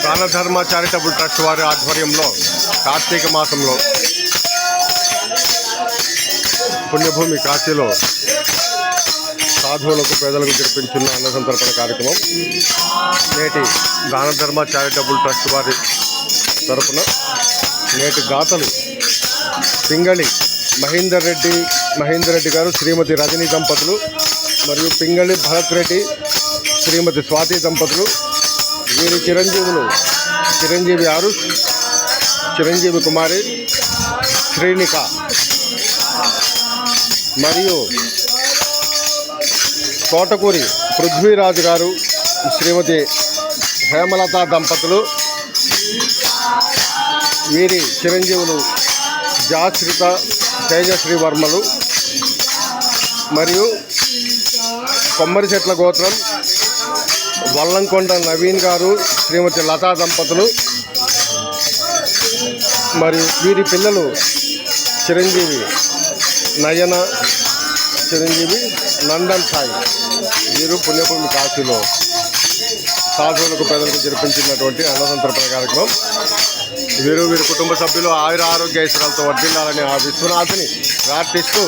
Danadharma charitable trust వారి ఆధ్వర్యంలో కార్తీక మాసంలో పుణ్యభూమి కాశీలో సాధువులకు పేదలకు జరిపించిన అన్న సంతర్పణ కార్యక్రమం నేటి దానధర్మ చారిటబుల్ ట్రస్ట్ వారి తరపున నేటి దాతలు పింగళి మహేందర్ రెడ్డి గారు, శ్రీమతి రజనీ దంపతులు మరియు పింగళి భరత్ రెడ్డి, శ్రీమతి స్వాతి దంపతులు, వీరి చిరంజీవులు చిరంజీవి ఆరుష్, చిరంజీవి కుమారి శ్రీనిక మరియు తోటకూరి పృథ్వీరాజు గారు, శ్రీమతి హేమలత దంపతులు, వీరి చిరంజీవులు జాశ్రిత తేజశ్రీ వర్మలు మరియు కొమ్మరిచెట్ల గోత్రం వల్లంకొండ నవీన్ గారు, శ్రీమతి లతా దంపతులు మరియు వీరి పిల్లలు చిరంజీవి నయన, చిరంజీవి నందన్ సాయి. వీరు పుణ్యభూమి కాశీలో సాధువులకు పేదలకు జరిపించినటువంటి అన్నసంతర్పణ కార్యక్రమం. వీరి కుటుంబ సభ్యులు ఆయుర ఆరోగ్య ఐశ్వర్యాలతో వర్ధిల్లాలని ఆ విశ్వనాథుని ప్రార్థిస్తూ